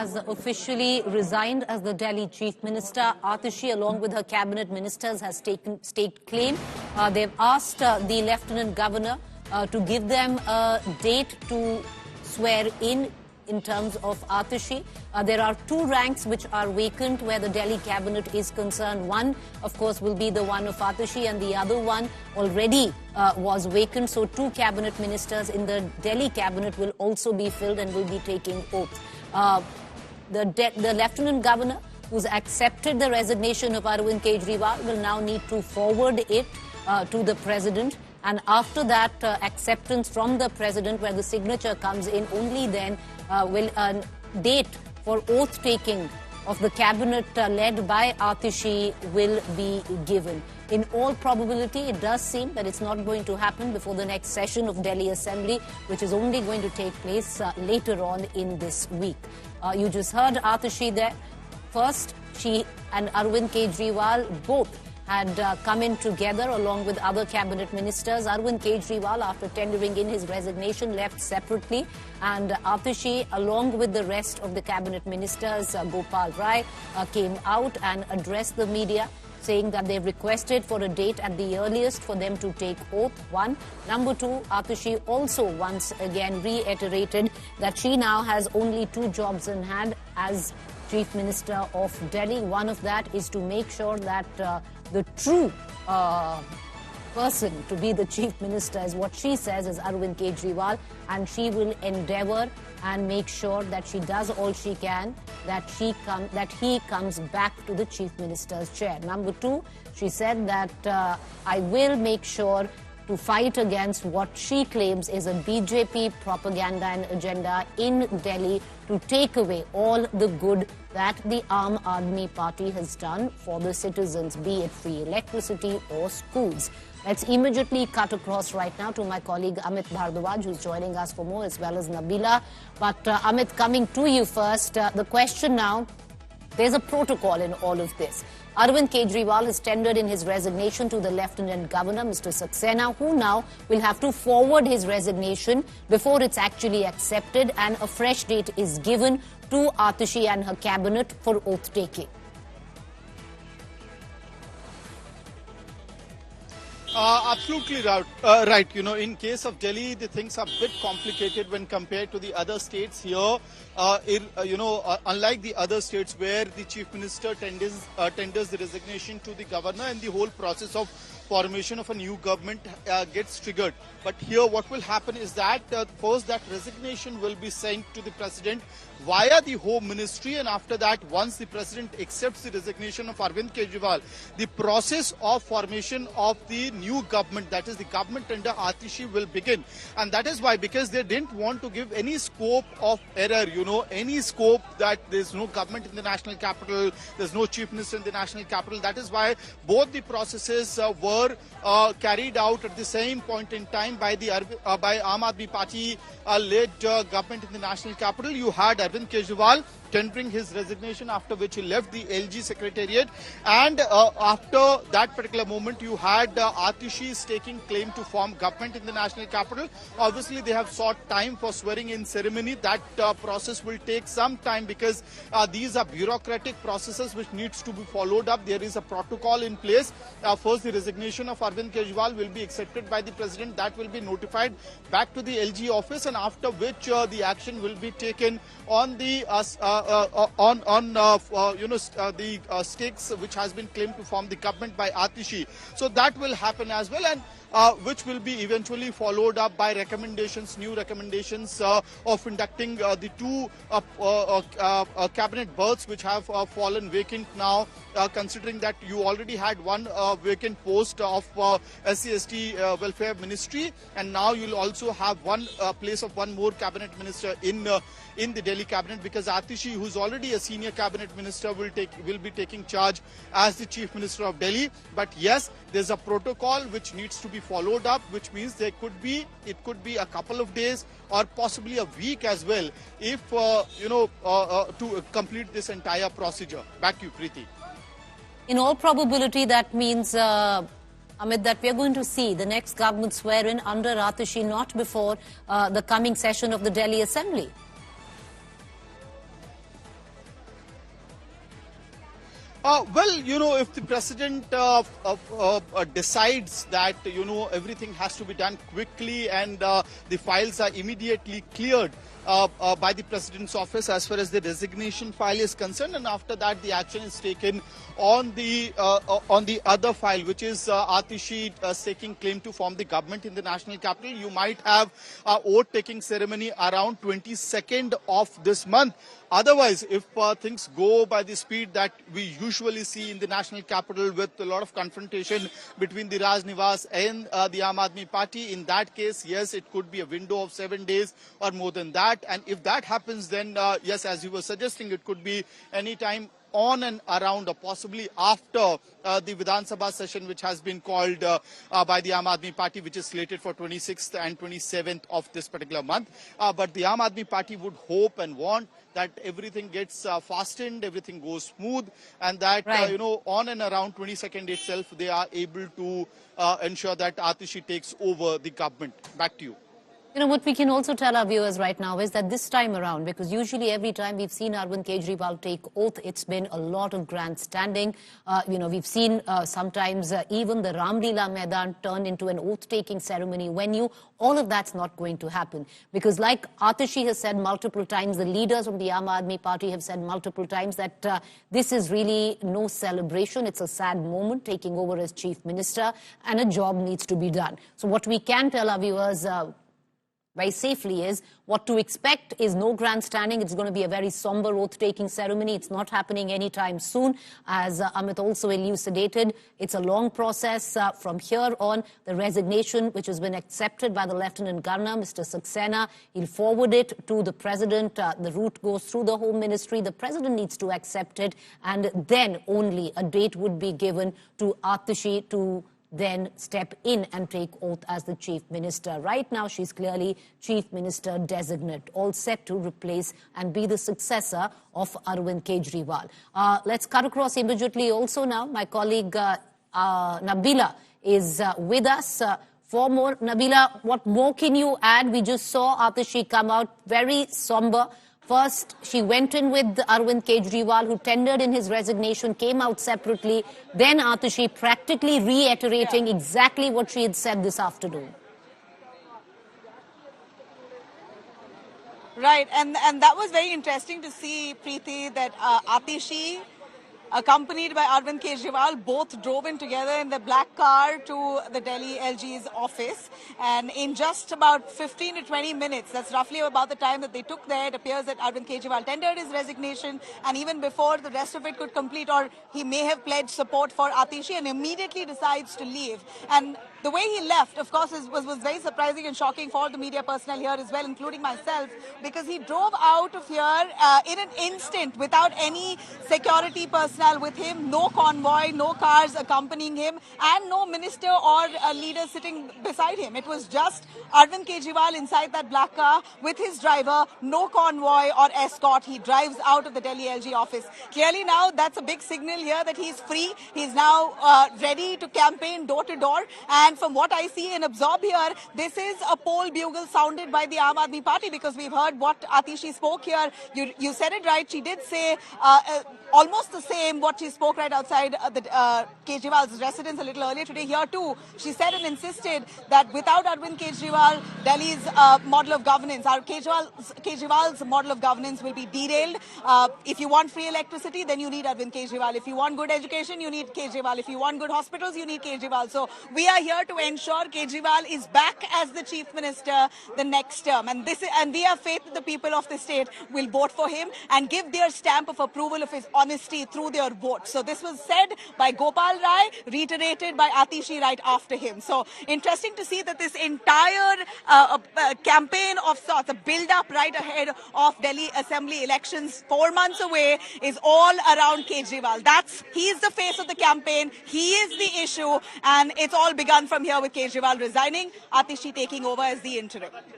has officially resigned as the Delhi Chief Minister. Atishi, along with her cabinet ministers, has taken state claim. They've asked the Lieutenant Governor to give them a date to swear in terms of Atishi. There are two ranks which are vacant where the Delhi cabinet is concerned. One, of course, will be the one of Atishi, and the other one already was vacant. So two cabinet ministers in the Delhi cabinet will also be filled and will be taking oath. The Lieutenant Governor, who's accepted the resignation of Arvind Kejriwal, will now need to forward it to the President. And after that acceptance from the President, where the signature comes in, only then will a date for oath-taking of the cabinet led by Atishi will be given. In all probability, it does seem that it's not going to happen before the next session of Delhi Assembly, which is only going to take place later on in this week. You just heard Atishi there. First, she and Arvind Kejriwal both had come in together along with other cabinet ministers. Arvind Kejriwal, after tendering in his resignation, left separately, and Atishi, along with the rest of the cabinet ministers, Gopal Rai, came out and addressed the media, saying that they've requested for a date at the earliest for them to take oath, one. Number two, Atishi also once again reiterated that she now has only two jobs in hand as Chief Minister of Delhi. One of that is to make sure that the true person to be the Chief Minister is what she says is Arvind Kejriwal, and she will endeavour and make sure that she does all she can, that he comes back to the Chief Minister's chair. Number two, she said that I will make sure to fight against what she claims is a BJP propaganda and agenda in Delhi to take away all the good that the Aam Aadmi Party has done for the citizens, be it free electricity or schools. Let's immediately cut across right now to my colleague Amit Bhardwaj, who's joining us for more, as well as Nabila. But Amit, coming to you first, the question now, there's a protocol in all of this. Arvind Kejriwal has tendered in his resignation to the Lieutenant Governor, Mr. Saxena, who now will have to forward his resignation before it's actually accepted, and a fresh date is given to Atishi and her cabinet for oath-taking. Absolutely right. You know, in case of Delhi, the things are a bit complicated when compared to the other states here. Unlike the other states where the chief minister tenders the resignation to the governor and the whole process of formation of a new government gets triggered. But here what will happen is that first that resignation will be sent to the president via the Home Ministry, and after that, once the president accepts the resignation of Arvind Kejriwal, the process of formation of the new government, that is the government under Atishi, will begin. And that is why, because they didn't want to give any scope of error, any scope that there's no government in the national capital, there's no chief minister in the national capital. That is why both the processes were carried out at the same point in time by Aam Aadmi Party led government in the national capital. You had Arvind Kejriwal tendering his resignation, after which he left the LG secretariat, and after that particular moment you had Atishi taking claim to form government in the national capital. Obviously they have sought time for swearing in ceremony. That process will take some time because these are bureaucratic processes which needs to be followed up. There is a protocol in place. First, the resignation of Arvind Kejriwal will be accepted by the president. That will be notified back to the LG office, and after which the action will be taken on the stakes which has been claimed to form the government by Atishi. So that will happen as well, and which will be eventually followed up by new recommendations of inducting the two cabinet berths which have fallen vacant now, considering that you already had one vacant post of SC/ST Welfare Ministry, and now you'll also have one place of one more cabinet minister in the Delhi cabinet, because Atishi, who's already a senior cabinet minister, will be taking charge as the chief minister of Delhi. But yes, there's a protocol which needs to be followed up, which means it could be a couple of days or possibly a week as well, if to complete this entire procedure. Back to you, Preeti. In all probability, that means, Amit, that we are going to see the next government swear-in under Atishi not before the coming session of the Delhi Assembly. Well, if the president decides that, everything has to be done quickly and the files are immediately cleared by the president's office as far as the resignation file is concerned, and after that the action is taken on the other file, which is Atishi taking claim to form the government in the national capital. You might have oath-taking ceremony around 22nd of this month. Otherwise, if things go by the speed that we usually see in the national capital with a lot of confrontation between the Raj Niwas and the Aam Aadmi Party, in that case, yes, it could be a window of 7 days or more than that. And if that happens, then yes, as you were suggesting, it could be any time on and around or possibly after the Vidhan Sabha session, which has been called by the Aam Aadmi Party, which is slated for 26th and 27th of this particular month. But the Aam Aadmi Party would hope and want that everything gets fastened, everything goes smooth, and that, Right. on and around 22nd itself, they are able to ensure that Atishi takes over the government. Back to you. What we can also tell our viewers right now is that this time around, because usually every time we've seen Arvind Kejriwal take oath, it's been a lot of grandstanding. We've seen sometimes even the Ramlila Maidan turn into an oath-taking ceremony venue. All of that's not going to happen. Because like Atishi has said multiple times, the leaders of the Aam Aadmi Party have said multiple times that this is really no celebration. It's a sad moment taking over as chief minister, and a job needs to be done. So what we can tell our viewers very safely is what to expect is no grandstanding. It's going to be a very somber oath-taking ceremony. It's not happening anytime soon. As Amit also elucidated, it's a long process. From here on, the resignation, which has been accepted by the Lieutenant Governor, Mr. Saxena, he'll forward it to the President. The route goes through the Home Ministry. The President needs to accept it, and then only a date would be given to Atishi to then step in and take oath as the chief minister. Right now, she's clearly chief minister designate, all set to replace and be the successor of Arvind Kejriwal. Let's cut across immediately also now. My colleague Nabila is with us. For more, Nabila, what more can you add? We just saw Atishi come out very somber. First, she went in with Arvind Kejriwal, who tendered in his resignation, came out separately. Then Atishi practically reiterating exactly what she had said this afternoon. Right, and that was very interesting to see, Preeti, that Atishi, accompanied by Arvind Kejriwal, both drove in together in the black car to the Delhi LG's office. And in just about 15 to 20 minutes, that's roughly about the time that they took there, it appears that Arvind Kejriwal tendered his resignation. And even before the rest of it could complete, or he may have pledged support for Atishi, and immediately decides to leave. And the way he left, of course, was very surprising and shocking for the media personnel here as well, including myself, because he drove out of here in an instant without any security personnel with him, no convoy, no cars accompanying him, and no minister or leader sitting beside him. It was just Arvind Kejriwal inside that black car with his driver, no convoy or escort. He drives out of the Delhi LG office. Clearly now, that's a big signal here that he's free. He's now ready to campaign door to door. And from what I see and absorb here, this is a poll bugle sounded by the Aam Aadmi Party, because we've heard what Atishi spoke here. You said it right. She did say almost the same what she spoke right outside Kejriwal's residence a little earlier today here too. She said and insisted that without Arvind Kejriwal, Delhi's model of governance, Kejriwal's model of governance will be derailed. If you want free electricity, then you need Arvind Kejriwal. If you want good education, you need Kejriwal. If you want good hospitals, you need Kejriwal. So we are here to ensure Kejriwal is back as the chief minister the next term. And we have faith that the people of the state will vote for him and give their stamp of approval of his honesty through their vote. So this was said by Gopal Rai, reiterated by Atishi right after him. So interesting to see that this entire campaign of sorts, a build-up right ahead of Delhi Assembly elections, 4 months away, is all around Kejriwal. He's the face of the campaign, he is the issue, and it's all begun from here with Kejriwal resigning, Atishi taking over as the interim.